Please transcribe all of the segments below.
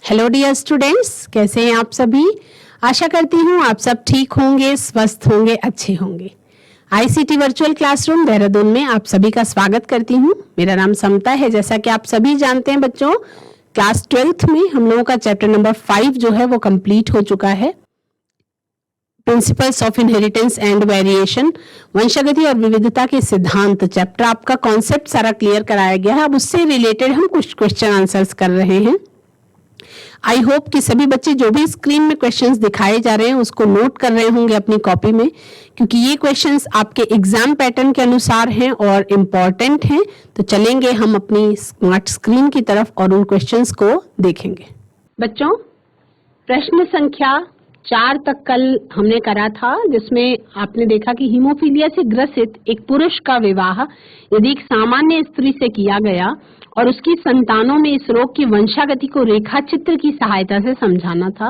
Hello dear students, कैसे हैं आप सभी। आशा करती हूँ आप सब ठीक होंगे, स्वस्थ होंगे, अच्छे होंगे। आईसीटी वर्चुअल क्लासरूम देहरादून में आप सभी का स्वागत करती हूँ। मेरा नाम समता है। जैसा कि आप सभी जानते हैं बच्चों, क्लास 12th में हम लोगों का चैप्टर नंबर 5 जो है वो कंप्लीट हो चुका है। Principles of inheritance and variation, वंशागति और विविधता के सिद्धांत चैप्टर आपका कॉन्सेप्ट सारा क्लियर कराया गया है। अब उससे रिलेटेड हम कुछ क्वेश्चन आंसर्स कर रहे हैं। आई होप कि सभी बच्चे जो भी स्क्रीन में क्वेश्चंस दिखाए जा रहे हैं उसको नोट कर रहे होंगे अपनी कॉपी में, क्योंकि ये क्वेश्चंस आपके एग्जाम पैटर्न के अनुसार हैं और इम्पॉर्टेंट हैं। तो चलेंगे हम अपनी स्मार्ट स्क्रीन की तरफ और उन क्वेश्चंस को देखेंगे। बच्चों, प्रश्न संख्या 4 तक कल हमने करा था, जिसमें आपने देखा कि हीमोफीलिया से ग्रसित एक पुरुष का विवाह यदि एक सामान्य स्त्री से किया गया और उसकी संतानों में इस रोग की वंशागति को रेखा चित्र की सहायता से समझाना था।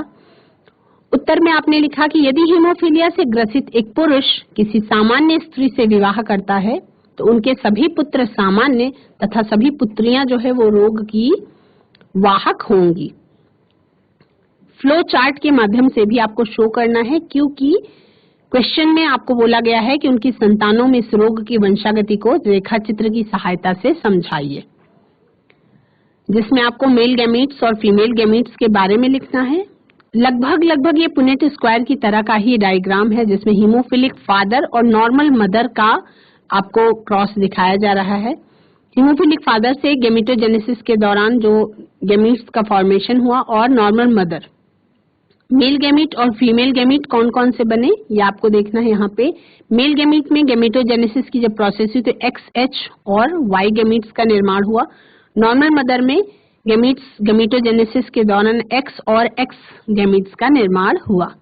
उत्तर में आपने लिखा कि यदि हीमोफीलिया से ग्रसित एक पुरुष किसी सामान्य स्त्री से विवाह करता है तो उनके सभी पुत्र सामान्य तथा सभी पुत्रियां जो है वो रोग की वाहक होंगी। फ्लो चार्ट के माध्यम से भी आपको शो करना है, क्योंकि क्वेश्चन में आपको बोला गया है कि उनकी संतानों में इस रोग की वंशागति को रेखा चित्र की सहायता से समझाइए, जिसमें आपको मेल गैमीट्स और फीमेल गैमीट्स के बारे में लिखना है। लगभग ये पुनेट स्क्वायर की तरह का ही डायग्राम है, जिसमें हीमोफिलिक फादर और नॉर्मल मदर का आपको क्रॉस दिखाया जा रहा है। हीमोफिलिक फादर से गैमेटोजेनेसिस के दौरान जो गैमीट्स का फॉर्मेशन हुआ और नॉर्मल मदर, मेल गैमीट और फीमेल गैमीट कौन कौन से बने ये आपको देखना है। यहाँ पे मेल गैमीट में गैमेटोजेनेसिस की जब प्रोसेस हुई तो XH और Y गैमीट्स का निर्माण हुआ। नॉर्मल मदर में गैमेटोजेनेसिस के दौरान X और X गैमीट्स का निर्माण हुआ।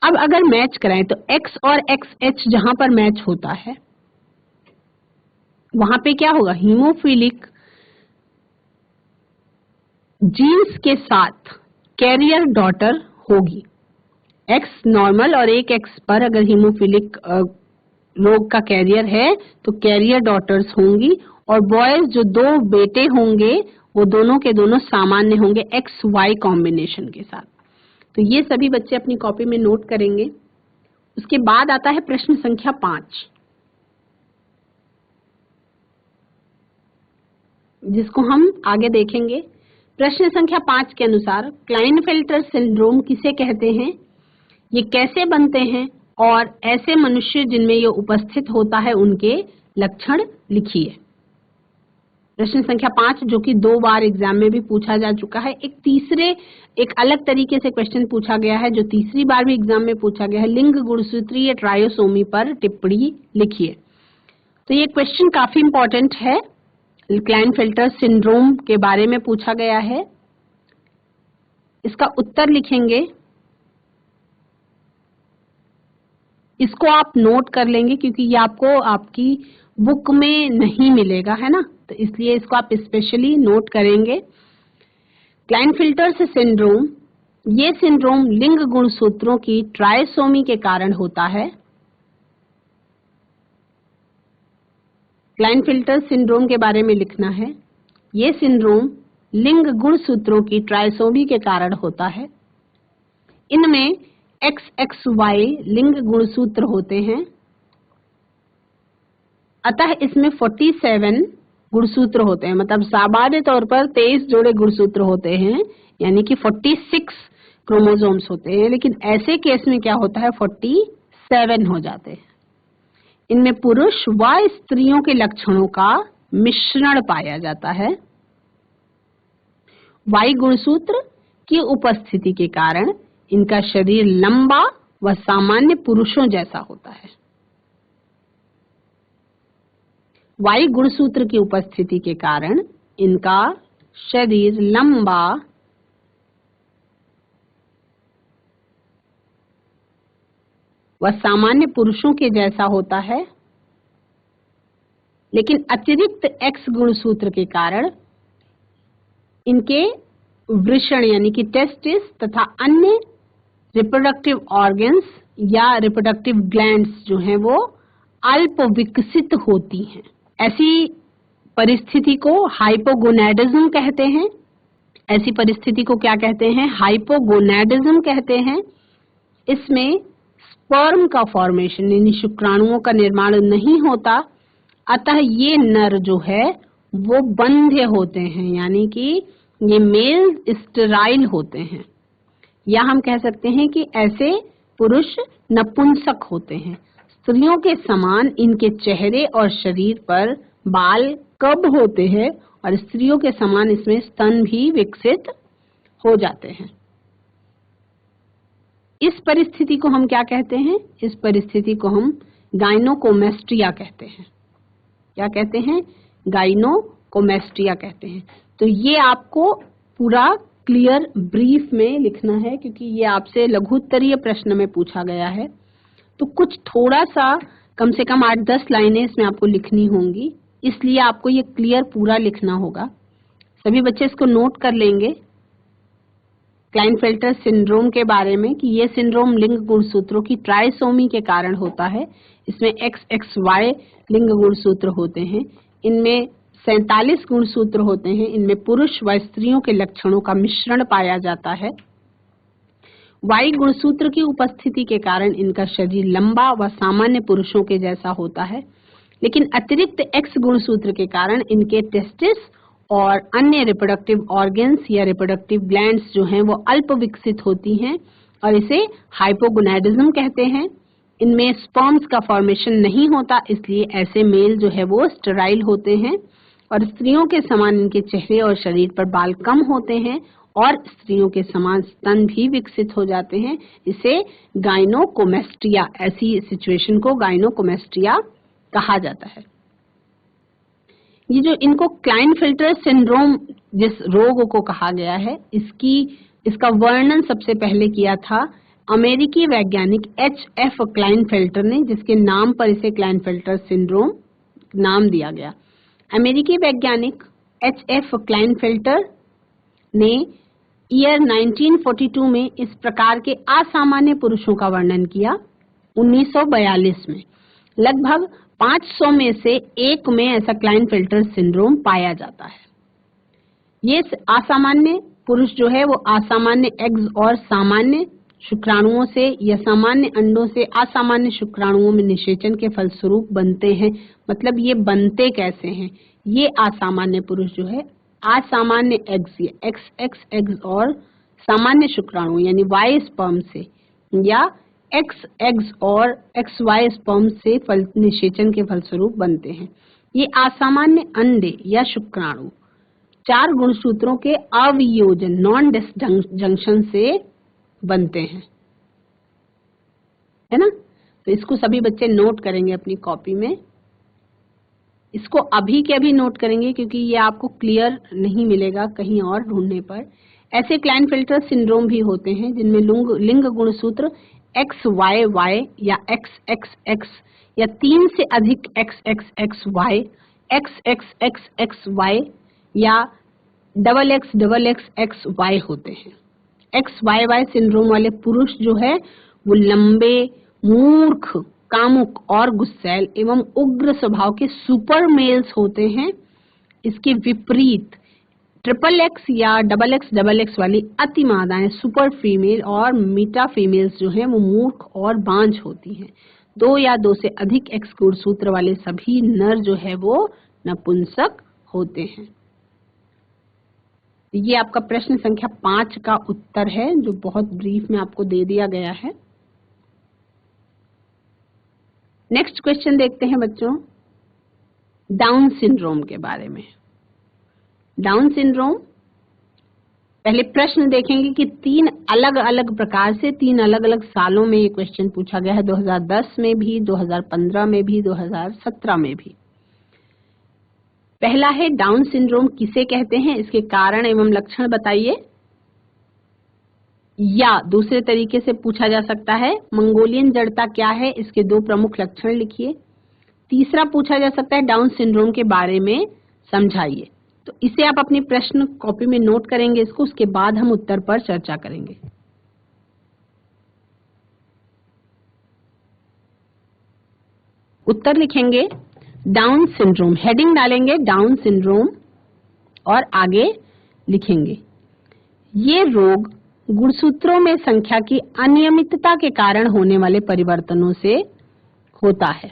अब अगर मैच कराएं तो X और XH जहां पर मैच होता है वहां पे क्या होगा, हीमोफिलिक जीन्स के साथ कैरियर डॉटर होगी। X नॉर्मल और एक X पर अगर हीमोफिलिक रोग का कैरियर है तो कैरियर डॉटर्स होंगी, और बॉयज जो 2 बेटे होंगे वो दोनों के दोनों सामान्य होंगे XY कॉम्बिनेशन के साथ। तो ये सभी बच्चे अपनी कॉपी में नोट करेंगे। उसके बाद आता है प्रश्न संख्या 5, जिसको हम आगे देखेंगे। प्रश्न संख्या 5 के अनुसार क्लाइनफेल्टर सिंड्रोम किसे कहते हैं, ये कैसे बनते हैं, और ऐसे मनुष्य जिनमें ये उपस्थित होता है उनके लक्षण लिखिए। प्रश्न संख्या 5 जो कि 2 बार एग्जाम में भी पूछा जा चुका है। एक अलग तरीके से क्वेश्चन पूछा गया है जो तीसरी बार भी एग्जाम में पूछा गया है। लिंग गुणसूत्रीय ट्रायोसोमी पर टिप्पणी लिखिए। तो ये क्वेश्चन काफी इंपॉर्टेंट है। क्लाइनफेल्टर सिंड्रोम के बारे में पूछा गया है। इसका उत्तर लिखेंगे, इसको आप नोट कर लेंगे क्योंकि ये आपको आपकी बुक में नहीं मिलेगा, है ना, तो इसलिए इसको आप स्पेशली नोट करेंगे। क्लाइनफेल्टर सिंड्रोम, ये सिंड्रोम लिंग गुणसूत्रों की ट्रायसोमी के कारण होता है। क्लाइनफेल्टर सिंड्रोम के बारे में लिखना है, ये सिंड्रोम लिंग गुणसूत्रों की ट्रायसोमी के कारण होता है। इनमें XXY लिंग गुणसूत्र होते हैं, अतः इसमें 47 गुणसूत्र होते हैं। मतलब सामान्य तौर पर 23 जोड़े गुणसूत्र होते हैं, यानी कि 46 क्रोमोसोम्स होते हैं, लेकिन ऐसे केस में क्या होता है 47 हो जाते हैं। इनमें पुरुष व स्त्रियों के लक्षणों का मिश्रण पाया जाता है। Y गुणसूत्र की उपस्थिति के कारण इनका शरीर लंबा व सामान्य पुरुषों जैसा होता है। Y गुणसूत्र की उपस्थिति के कारण इनका शरीर लंबा वह सामान्य पुरुषों के जैसा होता है, लेकिन अतिरिक्त X गुणसूत्र के कारण इनके वृषण यानी कि टेस्टिस तथा अन्य रिप्रोडक्टिव ऑर्गन्स या रिप्रोडक्टिव ग्लैंड्स जो हैं वो अल्प विकसित होती हैं। ऐसी परिस्थिति को हाइपोगोनैडिज्म कहते हैं। ऐसी परिस्थिति को क्या कहते हैं? हाइपोगोनैडिज्म कहते हैं। इसमें स्पर्म का फॉर्मेशन यानी शुक्राणुओं का निर्माण नहीं होता, अतः ये नर जो है वो बंध्य होते हैं, यानी कि ये मेल स्टेराइल होते हैं, या हम कह सकते हैं कि ऐसे पुरुष नपुंसक होते हैं। स्त्रियों के समान इनके चेहरे और शरीर पर बाल कब होते हैं और स्त्रियों के समान इसमें स्तन भी विकसित हो जाते हैं। इस परिस्थिति को हम क्या कहते हैं? इस परिस्थिति को हम गाइनोकोमेस्ट्रिया कहते हैं। क्या कहते हैं? गाइनोकोमेस्ट्रिया कहते हैं। तो ये आपको पूरा क्लियर ब्रीफ में लिखना है, क्योंकि ये आपसे लघु उत्तरीय प्रश्न में पूछा गया है। तो कुछ थोड़ा सा कम से कम 8-10 लाइनें इसमें आपको लिखनी होंगी, इसलिए आपको ये क्लियर पूरा लिखना होगा। सभी बच्चे इसको नोट कर लेंगे क्लाइनफेल्टर सिंड्रोम के बारे में कि ये सिंड्रोम लिंग गुणसूत्रों की ट्राइसोमी के कारण होता है। इसमें XXY लिंग गुणसूत्र होते हैं, इनमें 47 गुणसूत्र होते हैं, इनमें पुरुष व स्त्रियों के लक्षणों का मिश्रण पाया जाता है। Y गुणसूत्र की उपस्थिति के कारण इनका शरीर लंबा व सामान्य पुरुषों के जैसा होता है, लेकिन अतिरिक्त X गुणसूत्र के कारण इनके टेस्टिस और अन्य रिप्रोडक्टिव ऑर्गन्स या रिप्रोडक्टिव ग्लैंड्स जो हैं वो अल्प विकसित होती हैं और इसे हाइपोगोनैडिज्म कहते हैं। इनमें स्पर्म्स का फॉर्मेशन नहीं होता, इसलिए ऐसे मेल जो है वो स्टेराइल होते हैं और स्त्रियों के समान इनके चेहरे और शरीर पर बाल कम होते हैं और स्त्रियों के समान स्तन भी विकसित हो जाते हैं। इसे गाइनोकोमेस्ट्रिया, ऐसी सिचुएशन को गाइनोकोमेस्ट्रिया कहा जाता है। ये जो इनको क्लाइनफेल्टर सिंड्रोम जिस रोग को कहा गया है, इसका वर्णन सबसे पहले किया था अमेरिकी वैज्ञानिक H.F. क्लाइनफेल्टर ने, जिसके नाम पर इसे क्लाइनफेल्टर सिंड्रोम नाम दिया गया। अमेरिकी वैज्ञानिक H.F. क्लाइनफेल्टर ने ईयर 1942 में इस प्रकार के असामान्य पुरुषों का वर्णन किया। 1942 में लगभग 500 में से एक में ऐसा क्लाइनफेल्टर सिंड्रोम पाया जाता है। ये असामान्य पुरुष जो है वो असामान्य एग्स और सामान्य शुक्राणुओं से या सामान्य अंडों से असामान्य शुक्राणुओं में निषेचन के फलस्वरूप बनते हैं। मतलब ये बनते कैसे हैं? ये असामान्य पुरुष जो है असामान्य एग्स या XX एग्स और सामान्य शुक्राणु यानी Y स्पर्म से या X एग्स और XY स्पर्म से फल निषेचन के फलस्वरूप बनते हैं। ये असामान्य अंडे या शुक्राणु 4 गुणसूत्रों के अवियोजन नॉन डिसजंक्शन से बनते हैं, है ना? तो इसको सभी बच्चे नोट करेंगे अपनी कॉपी में। इसको अभी के अभी नोट करेंगे क्योंकि ये आपको क्लियर नहीं मिलेगा कहीं और ढूंढने पर। ऐसे क्लाइनफेल्टर सिंड्रोम भी होते हैं जिनमें लिंग गुणसूत्र XYY या XXX या 3 से अधिक XXXY, XXXXY या XXXXY होते हैं। XYY सिंड्रोम वाले पुरुष जो है वो लंबे, मूर्ख, कामुक और गुस्सैल एवं उग्र स्वभाव के सुपर मेल्स होते हैं। इसके विपरीत XXX या XX वाली अति मादाएं सुपर फीमेल और मीटा फीमेल्स जो हैं वो मूर्ख और बांझ होती हैं। 2 या 2 से अधिक X गुणसूत्र वाले सभी नर जो है वो नपुंसक होते हैं। ये आपका प्रश्न संख्या 5 का उत्तर है जो बहुत ब्रीफ में आपको दे दिया गया है। नेक्स्ट क्वेश्चन देखते हैं बच्चों, डाउन सिंड्रोम के बारे में। डाउन सिंड्रोम, पहले प्रश्न देखेंगे कि 3 अलग अलग प्रकार से 3 अलग अलग सालों में ये क्वेश्चन पूछा गया है, 2010 में भी, 2015 में भी, 2017 में भी। पहला है डाउन सिंड्रोम किसे कहते हैं, इसके कारण एवं लक्षण बताइए। या दूसरे तरीके से पूछा जा सकता है मंगोलियन जड़ता क्या है, इसके 2 प्रमुख लक्षण लिखिए। तीसरा पूछा जा सकता है डाउन सिंड्रोम के बारे में समझाइए। तो इसे आप अपनी प्रश्न कॉपी में नोट करेंगे इसको, उसके बाद हम उत्तर पर चर्चा करेंगे। उत्तर लिखेंगे डाउन सिंड्रोम, हेडिंग डालेंगे डाउन सिंड्रोम और आगे लिखेंगे ये रोग गुणसूत्रों में संख्या की अनियमितता के कारण होने वाले परिवर्तनों से होता है।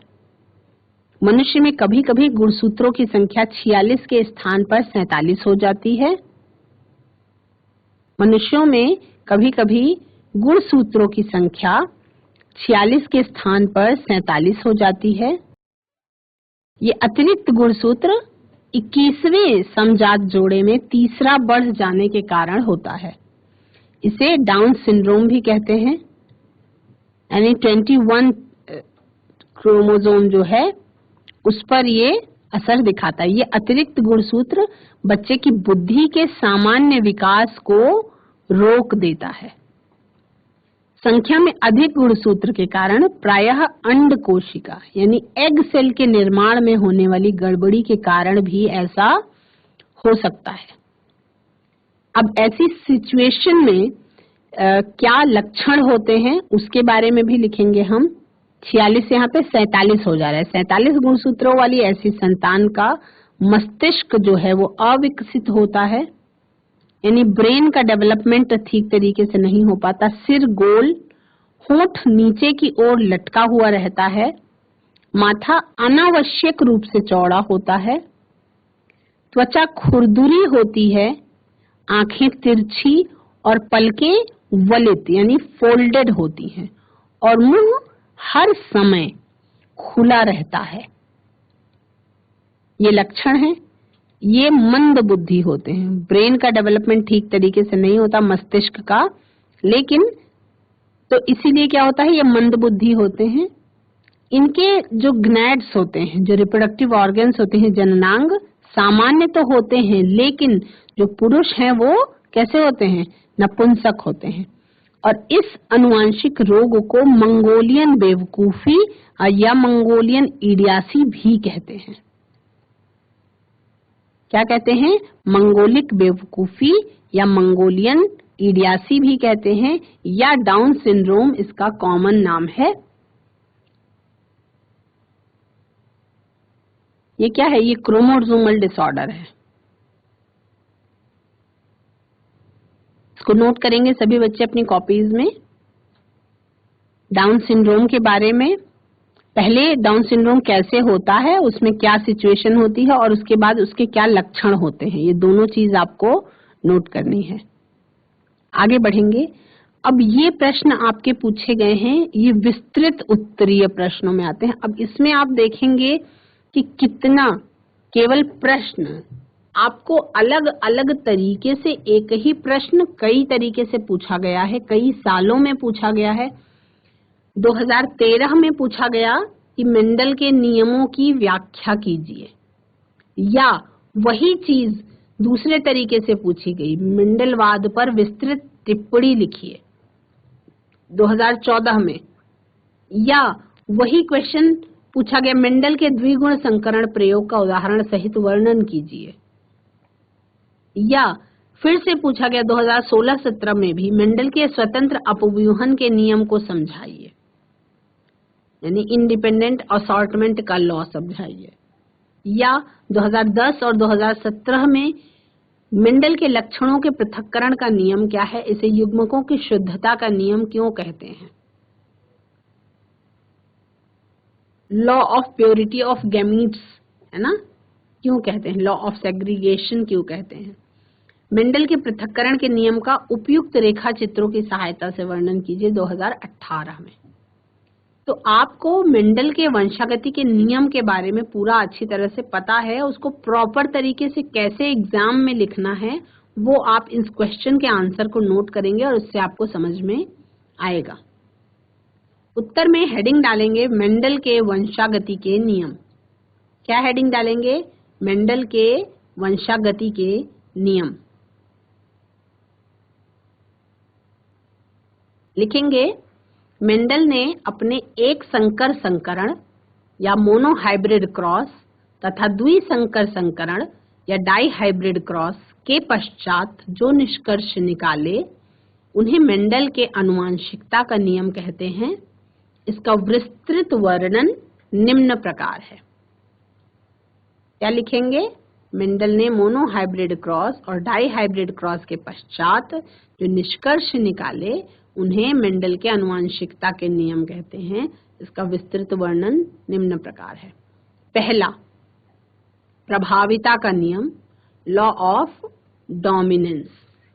मनुष्य में कभी-कभी गुणसूत्रों की संख्या 46 के स्थान पर 47 हो जाती है। मनुष्यों में कभी-कभी गुणसूत्रों की संख्या 46 के स्थान पर 47 हो जाती है। ये अतिरिक्त गुणसूत्र 21वें समजात जोड़े में तीसरा बढ़ जाने के कारण होता है। इसे डाउन सिंड्रोम भी कहते हैं। यानी 21 क्रोमोसोम जो है उस पर ये असर दिखाता है। ये अतिरिक्त गुणसूत्र बच्चे की बुद्धि के सामान्य विकास को रोक देता है। संख्या में अधिक गुणसूत्र के कारण प्रायः अंड कोशिका यानी एग सेल के निर्माण में होने वाली गड़बड़ी के कारण भी ऐसा हो सकता है। अब ऐसी सिचुएशन में क्या लक्षण होते हैं उसके बारे में भी लिखेंगे हम। 46 यहाँ पे 47 हो जा रहा है। 47 गुणसूत्रों वाली ऐसी संतान का मस्तिष्क जो है वो अविकसित होता है, यानी ब्रेन का डेवलपमेंट ठीक तरीके से नहीं हो पाता। सिर गोल, होंठ नीचे की ओर लटका हुआ रहता है, माथा अनावश्यक रूप से चौड़ा होता है, त्वचा खुरदुरी होती है, आंखें तिरछी और पलकें वलित यानी फोल्डेड होती हैं और मुंह हर समय खुला रहता है। ये लक्षण हैं। ये मंद बुद्धि होते हैं। ब्रेन का डेवलपमेंट ठीक तरीके से नहीं होता मस्तिष्क का, लेकिन तो इसीलिए क्या होता है, ये मंद बुद्धि होते हैं। इनके जो ग्नैड्स होते हैं, जो रिप्रोडक्टिव ऑर्गन्स होते हैं, जननांग सामान्य तो होते हैं, लेकिन जो पुरुष हैं वो कैसे होते हैं, नपुंसक होते हैं। और इस अनुवांशिक रोग को मंगोलियन बेवकूफी या मंगोलियन इडियासी भी कहते हैं। क्या कहते हैं, मंगोलिक बेवकूफी या मंगोलियन इडियासी भी कहते हैं, या डाउन सिंड्रोम इसका कॉमन नाम है। ये क्या है, ये क्रोमोसोमल डिसऑर्डर है। इसको नोट करेंगे सभी बच्चे अपनी कॉपीज में। डाउन सिंड्रोम के बारे में पहले डाउन सिंड्रोम कैसे होता है, उसमें क्या सिचुएशन होती है और उसके बाद उसके क्या लक्षण होते हैं, ये दोनों चीज आपको नोट करनी है। आगे बढ़ेंगे। अब ये प्रश्न आपके पूछे गए हैं, ये विस्तृत उत्तरीय प्रश्नों में आते हैं। अब इसमें आप देखेंगे कि कितना केवल प्रश्न आपको अलग अलग तरीके से एक ही प्रश्न कई तरीके से पूछा गया है, कई सालों में पूछा गया है। 2013 में पूछा गया कि मेंडल के नियमों की व्याख्या कीजिए, या वही चीज दूसरे तरीके से पूछी गई, मेंडलवाद पर विस्तृत टिप्पणी लिखिए 2014 में, या वही क्वेश्चन पूछा गया मेंडल के द्विगुण संकरण प्रयोग का उदाहरण सहित वर्णन कीजिए, या फिर से पूछा गया 2016-17 में भी मेंडल के स्वतंत्र अपव्यूहन के नियम को समझाइए, यानी इंडिपेंडेंट असॉर्टमेंट का लॉ समझाइए, या 2010 और 2017 में मेंडल के लक्षणों के पृथक्करण का नियम क्या है, इसे युग्मकों की शुद्धता का नियम क्यों कहते हैं, law of purity of gametes है ना, क्यों कहते हैं, लॉ ऑफ सेग्रीगेशन क्यों कहते हैं, मेंडल के पृथक्करण के नियम का उपयुक्त रेखा चित्रों की सहायता से वर्णन कीजिए 2018 में। तो आपको मेंडल के वंशागति के नियम के बारे में पूरा अच्छी तरह से पता है, उसको प्रॉपर तरीके से कैसे एग्जाम में लिखना है वो आप इस क्वेश्चन के आंसर को नोट करेंगे और उससे आपको समझ में आएगा। उत्तर में हेडिंग डालेंगे मेंडल के वंशागति के नियम। क्या हेडिंग डालेंगे, मेंडल के वंशागति के नियम लिखेंगे। मेंडल ने अपने एक संकर संकरण या मोनो हाइब्रिड क्रॉस तथा द्विसंकर संकरण या डाई हाइब्रिड क्रॉस के पश्चात जो निष्कर्ष निकाले उन्हें मेंडल के आनुवंशिकता का नियम कहते हैं। इसका विस्तृत वर्णन निम्न प्रकार है। क्या लिखेंगे, मेंडल ने मोनोहाइब्रिड क्रॉस और डाईहाइब्रिड क्रॉस के पश्चात जो निष्कर्ष निकाले उन्हें मेंडल के आनुवंशिकता के नियम कहते हैं। इसका विस्तृत वर्णन निम्न प्रकार है। पहला, प्रभाविता का नियम, लॉ ऑफ डोमिनेंस,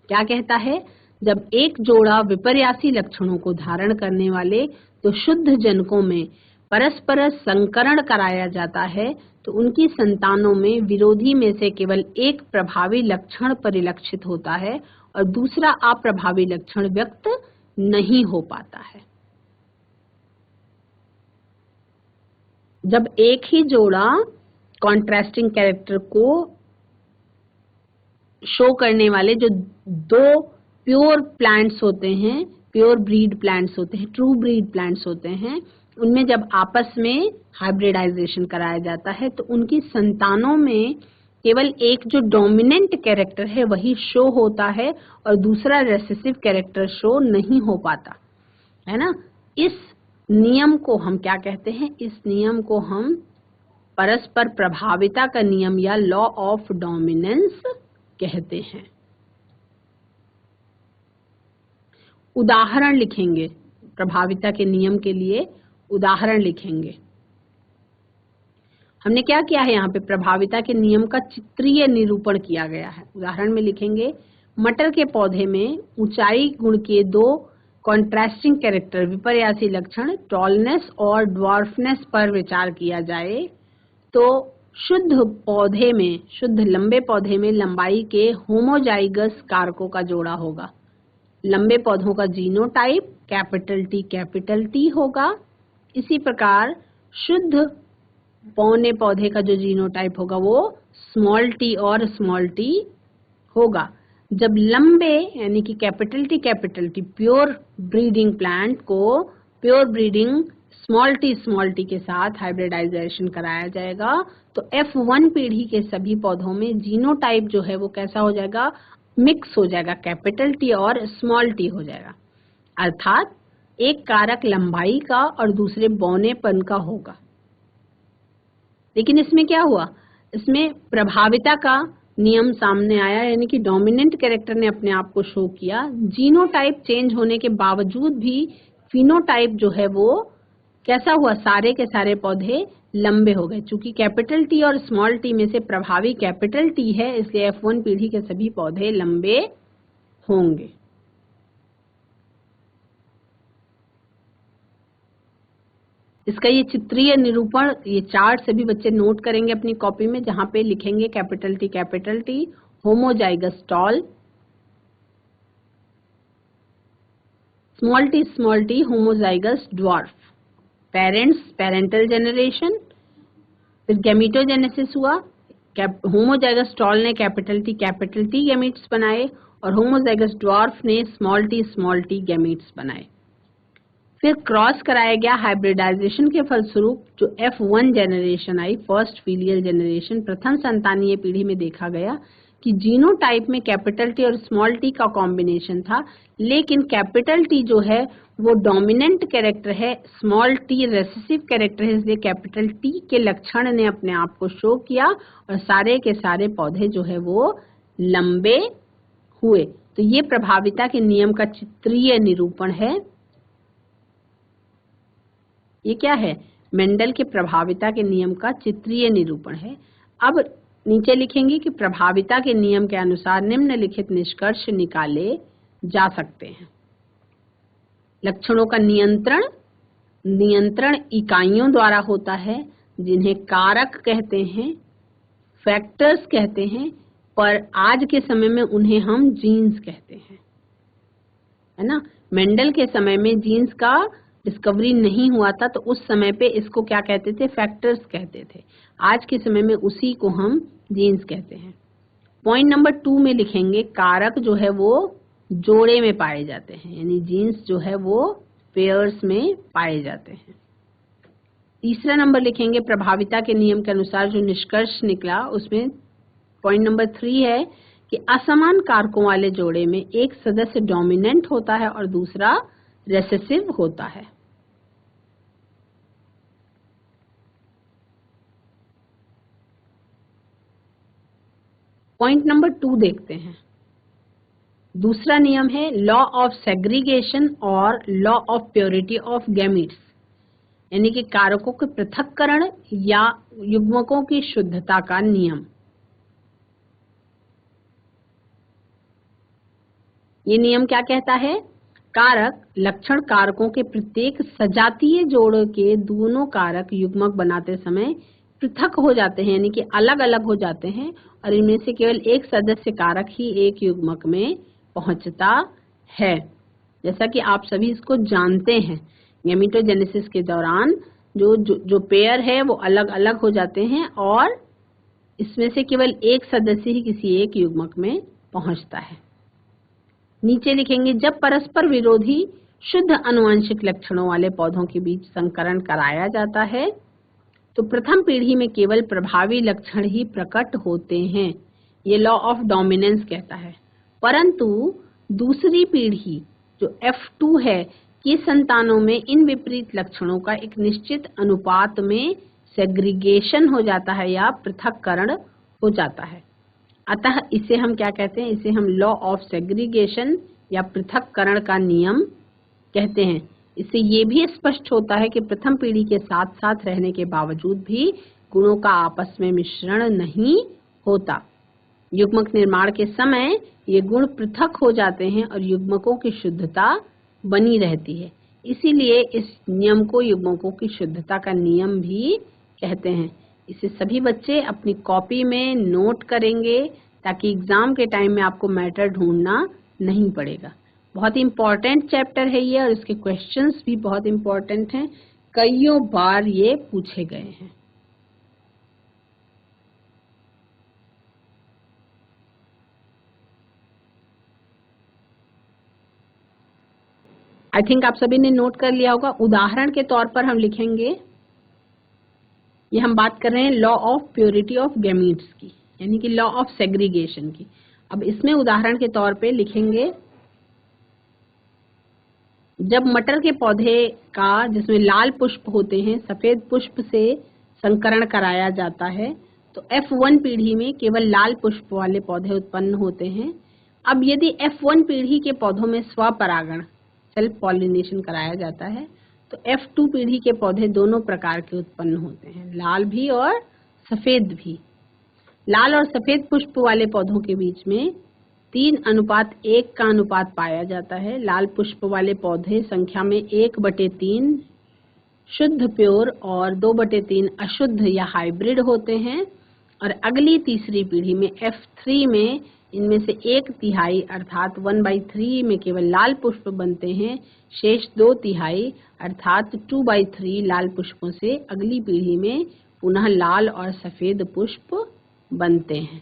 क्या कहता है? जब एक जोड़ा विपर्यासी लक्षणों को धारण करने वाले तो शुद्ध जनकों में परस्पर संकरण कराया जाता है तो उनकी संतानों में विरोधी में से केवल एक प्रभावी लक्षण परिलक्षित होता है और दूसरा अप्रभावी लक्षण व्यक्त नहीं हो पाता है। जब एक ही जोड़ा कॉन्ट्रास्टिंग कैरेक्टर को शो करने वाले जो दो प्योर प्लांट्स होते हैं, प्योर ब्रीड प्लांट्स होते हैं, ट्रू ब्रीड प्लांट्स होते हैं, उनमें जब आपस में हाइब्रिडाइजेशन कराया जाता है तो उनकी संतानों में केवल एक जो डोमिनेंट कैरेक्टर है वही शो होता है और दूसरा रेसेसिव कैरेक्टर शो नहीं हो पाता है ना। इस नियम को हम क्या कहते हैं? इस नियम को हम परस्पर प्रभाविता का नियम या लॉ ऑफ डोमिनेंस कहते हैं। उदाहरण लिखेंगे, प्रभाविता के नियम के लिए उदाहरण लिखेंगे। हमने क्या किया है? यहाँ पे प्रभाविता के नियम का चित्रीय निरूपण किया गया है। उदाहरण में लिखेंगे, मटर के पौधे में ऊंचाई गुण के दो कॉन्ट्रास्टिंग कैरेक्टर विपर्यासी लक्षण टॉलनेस और ड्वार्फनेस पर विचार किया जाए तो शुद्ध पौधे में, शुद्ध लंबे पौधे में लंबाई के होमोजाइगस कारकों का जोड़ा होगा। लंबे पौधों का जीनोटाइप कैपिटल टी होगा। इसी प्रकार शुद्ध पौने पौधे का जो जीनोटाइप होगा वो स्मॉल टी और स्मॉल टी होगा। जब लंबे यानी कि capital T pure breeding plant को प्योर ब्रीडिंग स्मॉल टी के साथ हाइब्रिडाइजेशन कराया जाएगा तो F1 पीढ़ी के सभी पौधों में जीनोटाइप जो है वो कैसा हो जाएगा? मिक्स हो जाएगा, कैपिटल टी और स्मॉल टी हो जाएगा। अर्थात एक कारक लंबाई का और दूसरे बौनेपन का होगा। लेकिन इसमें क्या हुआ? इसमें प्रभाविता का नियम सामने आया, यानी कि डोमिनेंट कैरेक्टर ने अपने आप को शो किया। जीनोटाइप चेंज होने के बावजूद भी फिनोटाइप जो है वो कैसा हुआ? सारे के सारे पौधे लंबे हो गए। चूंकि कैपिटल टी और स्मॉल टी में से प्रभावी कैपिटल टी है इसलिए F1 पीढ़ी के सभी पौधे लंबे होंगे। इसका ये चित्रीय निरूपण, ये चार्ट सभी बच्चे नोट करेंगे अपनी कॉपी में, जहां पे लिखेंगे capital T homozygous tall, small T homozygous dwarf, parents parental generation, फिर गैमीटोजेनेसिस हुआ। होमोजाइगस टॉल ने कैपिटल टी गैमीट्स बनाए और होमोजाइगस ड्वार्फ ने स्मॉल टी गैमीट्स बनाए। फिर क्रॉस कराया गया हाइब्रिडाइजेशन के फलस्वरूप जो F1 जनरेशन आई, फर्स्ट फीलियल जनरेशन, प्रथम संतानीय पीढ़ी में देखा गया कि जीनोटाइप में कैपिटल टी और स्मॉल टी का कॉम्बिनेशन था, लेकिन कैपिटल टी जो है वो डोमिनेंट कैरेक्टर है, स्मॉल टी रेसेसिव कैरेक्टर है, इसलिए कैपिटल टी के लक्षण ने अपने आप को शो किया और सारे के सारे पौधे जो है वो लंबे हुए। तो ये प्रभाविता के नियम का चित्रीय निरूपण है। ये क्या है? मेंडल के प्रभाविता के नियम का चित्रीय निरूपण है। अब नीचे लिखेंगे कि प्रभाविता के नियम के अनुसार निम्नलिखित निष्कर्ष निकाले जा सकते हैं। लक्षणों का नियंत्रण इकाइयों द्वारा होता है जिन्हें कारक कहते हैं, फैक्टर्स कहते हैं, पर आज के समय में उन्हें हम जीन्स कहते हैं, है ना। मेंडल के समय में जीन्स का डिस्कवरी नहीं हुआ था तो उस समय पे इसको क्या कहते थे? फैक्टर्स कहते थे। आज के समय में उसी को हम जीन्स कहते हैं। पॉइंट नंबर 2 में लिखेंगे कारक जो है वो जोड़े में पाए जाते हैं, यानी जीन्स जो है वो पेयर्स में पाए जाते हैं। तीसरा नंबर लिखेंगे प्रभाविता के नियम के अनुसार जो निष्कर्ष निकला उसमें पॉइंट नंबर 3 है कि असमान कारकों वाले जोड़े में एक सदस्य डोमिनेंट होता है और दूसरा रेसेसिव होता है। पॉइंट नंबर 2 देखते हैं। दूसरा नियम है लॉ ऑफ सेग्रीगेशन और law of purity of gametes, यानी कि कारकों के पृथक्करण या युग्मकों की शुद्धता का नियम। ये नियम क्या कहता है? कारक लक्षण कारकों के प्रत्येक सजातीय जोड़ के दोनों कारक युग्मक बनाते समय पृथक हो जाते हैं, यानी कि अलग अलग हो जाते हैं, और इनमें से केवल एक सदस्य कारक ही एक युग्मक में पहुंचता है। जैसा कि आप सभी इसको जानते हैं, गैमीटोजेनेसिस के दौरान जो पेयर है वो अलग अलग हो जाते हैं और इसमें से केवल एक सदस्य ही किसी एक युग्मक में पहुंचता है। नीचे लिखेंगे जब परस्पर विरोधी शुद्ध आनुवंशिक लक्षणों वाले पौधों के बीच संकरण कराया जाता है तो प्रथम पीढ़ी में केवल प्रभावी लक्षण ही प्रकट होते हैं, ये लॉ ऑफ डोमिनेंस कहता है। परंतु दूसरी पीढ़ी जो F2 है की संतानों में इन विपरीत लक्षणों का एक निश्चित अनुपात में सेग्रीगेशन हो जाता है या पृथक्करण हो जाता है। अतः इसे हम क्या कहते हैं? इसे हम लॉ ऑफ सेग्रीगेशन या पृथक्करण का नियम कहते हैं। इससे ये भी स्पष्ट होता है कि प्रथम पीढ़ी के साथ साथ रहने के बावजूद भी गुणों का आपस में मिश्रण नहीं होता। युग्मक निर्माण के समय ये गुण पृथक हो जाते हैं और युग्मकों की शुद्धता बनी रहती है। इसीलिए इस नियम को युग्मकों की शुद्धता का नियम भी कहते हैं। इसे सभी बच्चे अपनी कॉपी में नोट करेंगे ताकि एग्जाम के टाइम में आपको मैटर ढूंढना नहीं पड़ेगा। बहुत ही इम्पोर्टेंट चैप्टर है ये और इसके क्वेश्चंस भी बहुत इम्पोर्टेंट हैं, कईयों बार ये पूछे गए हैं। आई थिंक आप सभी ने नोट कर लिया होगा। उदाहरण के तौर पर हम लिखेंगे, ये हम बात कर रहे हैं law of purity of gametes की, यानी कि लॉ ऑफ सेग्रीगेशन की। अब इसमें उदाहरण के तौर पे लिखेंगे जब मटर के पौधे का जिसमें लाल पुष्प होते हैं सफेद पुष्प से संकरण कराया जाता है तो F1 पीढ़ी में केवल लाल पुष्प वाले पौधे उत्पन्न होते हैं। अब यदि F1 पीढ़ी के पौधों में स्वपरागण सेल्फ पॉलिनेशन कराया जाता है तो F2 पीढ़ी के पौधे दोनों प्रकार के उत्पन्न होते हैं, लाल भी और सफेद भी। लाल और सफेद पुष्प वाले पौधों के बीच में 3:1 का अनुपात पाया जाता है। लाल पुष्प वाले पौधे संख्या में 1/3 शुद्ध प्योर और 2/3 अशुद्ध या हाइब्रिड होते हैं और अगली तीसरी पीढ़ी में F3 में इनमें से 1/3 अर्थात 1/3 में केवल लाल पुष्प बनते हैं, शेष 2/3 अर्थात 2/3 लाल पुष्पों से अगली पीढ़ी में पुनः लाल और सफेद पुष्प बनते हैं।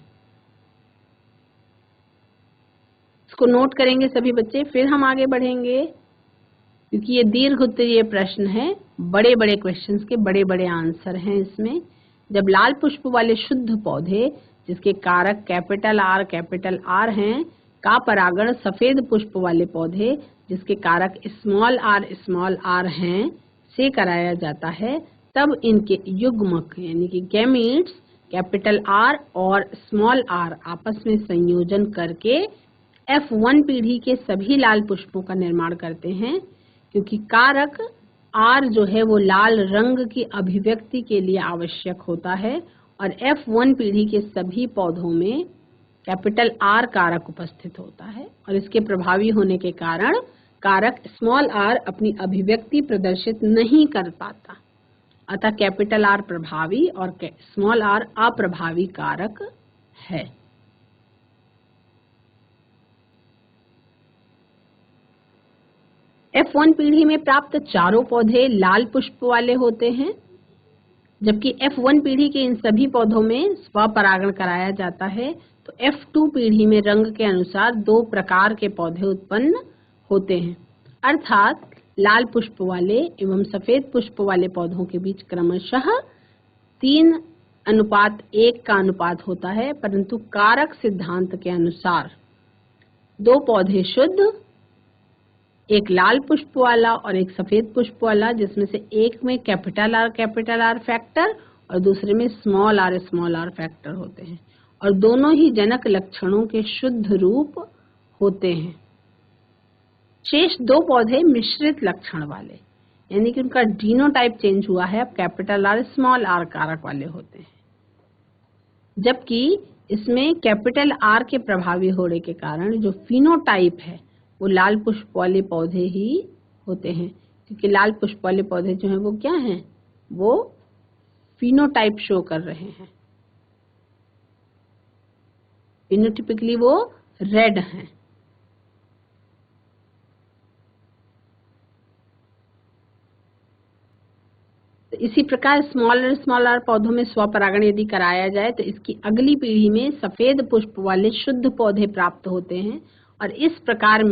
इसको नोट करेंगे सभी बच्चे, फिर हम आगे बढ़ेंगे क्योंकि ये दीर्घ उत्तरीय प्रश्न है, बड़े बड़े क्वेश्चंस के बड़े बड़े आंसर हैं इसमें। जब लाल पुष्प वाले शुद्ध पौधे जिसके कारक कैपिटल R हैं का परागण सफेद पुष्प वाले पौधे जिसके कारक स्मॉल r हैं से कराया जाता है तब इनके युग्मक यानी कि गैमीट्स कैपिटल R और स्मॉल r आपस में संयोजन करके F1 पीढ़ी के सभी लाल पुष्पों का निर्माण करते हैं, क्योंकि कारक R जो है वो लाल रंग की अभिव्यक्ति के लिए आवश्यक होता है और F1 पीढ़ी के सभी पौधों में कैपिटल R कारक उपस्थित होता है और इसके प्रभावी होने के कारण कारक स्मॉल r अपनी अभिव्यक्ति प्रदर्शित नहीं कर पाता। अतः कैपिटल R प्रभावी और स्मॉल r अप्रभावी कारक है। F1 पीढ़ी में प्राप्त चारों पौधे लाल पुष्प वाले होते हैं, जबकि F1 पीढ़ी के इन सभी पौधों में स्वपरागण कराया जाता है तो F2 पीढ़ी में रंग के अनुसार 2 प्रकार के पौधे उत्पन्न होते हैं, अर्थात लाल पुष्प वाले एवं सफेद पुष्प वाले पौधों के बीच क्रमशः 3:1 का अनुपात होता है, परंतु कारक सिद्धांत के अनुसार 2 पौधे शुद्ध, एक लाल पुष्प वाला और एक सफेद पुष्प वाला, जिसमें से एक में कैपिटल R फैक्टर और दूसरे में स्मॉल r फैक्टर होते हैं और दोनों ही जनक लक्षणों के शुद्ध रूप होते हैं। शेष 2 पौधे मिश्रित लक्षण वाले, यानी कि उनका जीनोटाइप चेंज हुआ है, अब कैपिटल आर स्मॉल आर कारक वाले होते हैं, जबकि इसमें कैपिटल आर के प्रभावी होने के कारण जो फिनोटाइप है वो लाल पुष्प वाले पौधे ही होते हैं, क्योंकि लाल पुष्प वाले पौधे जो हैं वो क्या हैं, वो फिनोटाइप शो कर रहे हैं, फिनोटिपिकली वो रेड हैं। तो इसी प्रकार स्मॉलर पौधों में स्वपरागण यदि कराया जाए तो इसकी अगली पीढ़ी में सफेद पुष्प वाले शुद्ध पौधे प्राप्त होते हैं, और इस प्रकार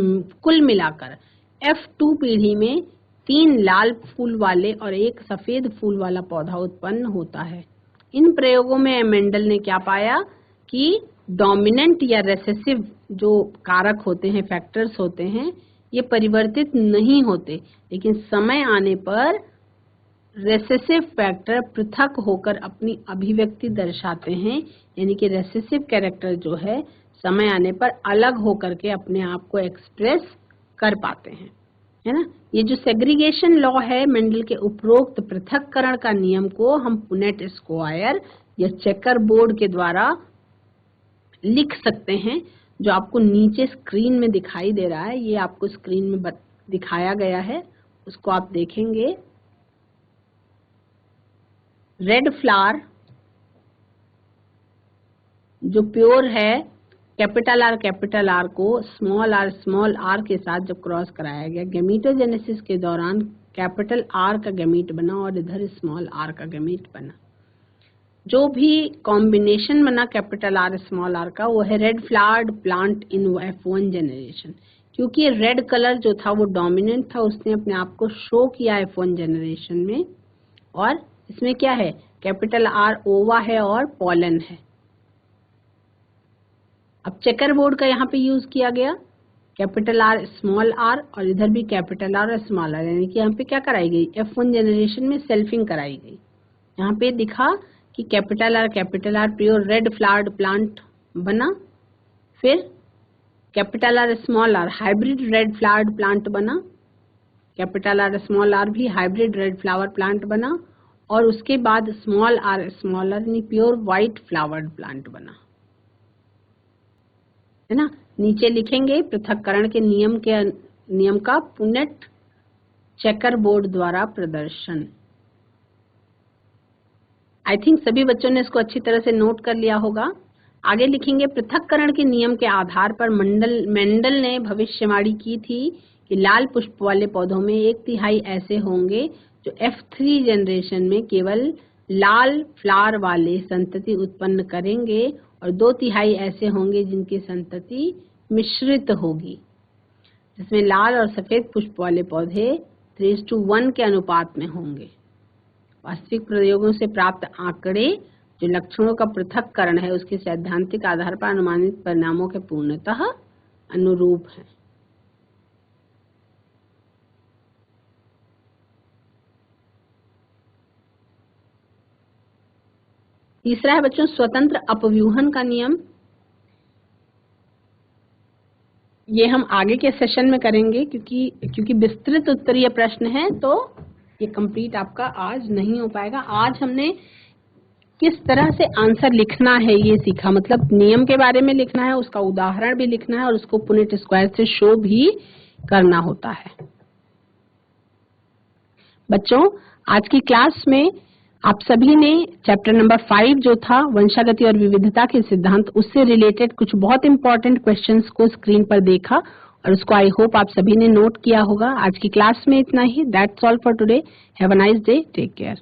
कुल मिलाकर F2 पीढ़ी में 3 लाल फूल वाले और 1 सफेद फूल वाला पौधा उत्पन्न होता है। इन प्रयोगों में मेंडल ने क्या पाया कि डोमिनेंट या रेसेसिव जो कारक होते हैं, फैक्टर्स होते हैं, ये परिवर्तित नहीं होते, लेकिन समय आने पर रेसेसिव फैक्टर पृथक होकर अपनी अभिव्यक्ति दर्शाते हैं, यानी कि रेसेसिव कैरेक्टर जो है समय आने पर अलग होकर के अपने आप को एक्सप्रेस कर पाते हैं, है ना। ये जो सेग्रीगेशन लॉ है मेंडल के उपरोक्त पृथक्करण का नियम को हम पुनेट स्क्वायर या चेकर बोर्ड के द्वारा लिख सकते हैं, जो आपको नीचे स्क्रीन में दिखाई दे रहा है। ये आपको स्क्रीन में दिखाया गया है, उसको आप देखेंगे। रेड फ्लावर जो प्योर है, कैपिटल आर को स्मॉल आर के साथ जब क्रॉस कराया गया, गैमीटोजेनेसिस के दौरान कैपिटल आर का गैमीट बना और इधर स्मॉल आर का गैमीट बना। जो भी कॉम्बिनेशन बना कैपिटल आर स्मॉल आर का, वो है red flowered plant in F1 generation. क्योंकि रेड कलर जो था वो डोमिनेंट था, उसने अपने आप को शो किया F1 जनरेशन में। और इसमें क्या है, कैपिटल आर ओवा है और पॉलन है। अब चेकर बोर्ड का यहाँ पे यूज किया गया, कैपिटल आर स्मॉल आर, और इधर भी कैपिटल आर और स्मॉल आर, यानी कि यहाँ पे क्या कराई गई, F1 जनरेशन में सेल्फिंग कराई गई। यहाँ पे दिखा कि capital R pure red flowered plant बना, फिर capital R small R hybrid red flowered plant बना, कैपिटल आर स्मॉल आर भी हाइब्रिड रेड फ्लावर प्लांट बना, और उसके बाद स्मॉल आर यानी प्योर व्हाइट फ्लावर्ड प्लांट बना, है ना। नीचे लिखेंगे पृथक्करण के नियम का पुनेट चेकर बोर्ड द्वारा प्रदर्शन। आई थिंक सभी बच्चों ने इसको अच्छी तरह से नोट कर लिया होगा। आगे लिखेंगे पृथक्करण के नियम के आधार पर मेंडल ने भविष्यवाणी की थी कि लाल पुष्प वाले पौधों में 1/3 ऐसे होंगे जो F3 जनरेशन में केवल लाल फ्लावर वाले संतति उत्पन्न करेंगे, और 2/3 ऐसे होंगे जिनकी संतति मिश्रित होगी, जिसमें लाल और सफेद पुष्प वाले पौधे 3:1 के अनुपात में होंगे। वास्तविक प्रयोगों से प्राप्त आंकड़े जो लक्षणों का पृथक्करण है उसके सैद्धांतिक आधार पर अनुमानित परिणामों के पूर्णतः अनुरूप हैं। तीसरा है बच्चों स्वतंत्र अपव्यूहन का नियम। ये हम आगे के सेशन में करेंगे, क्योंकि विस्तृत उत्तरीय प्रश्न है तो ये कंप्लीट आपका आज नहीं हो पाएगा। आज हमने किस तरह से आंसर लिखना है ये सीखा, मतलब नियम के बारे में लिखना है, उसका उदाहरण भी लिखना है और उसको पुनेट स्क्वायर से शो भी करना होता है। बच्चों आज की क्लास में आप सभी ने चैप्टर नंबर 5 जो था वंशागति और विविधता के सिद्धांत, उससे रिलेटेड कुछ बहुत इंपॉर्टेंट क्वेश्चंस को स्क्रीन पर देखा और उसको आई होप आप सभी ने नोट किया होगा। आज की क्लास में इतना ही। That's all for today. Have a nice day. Take care.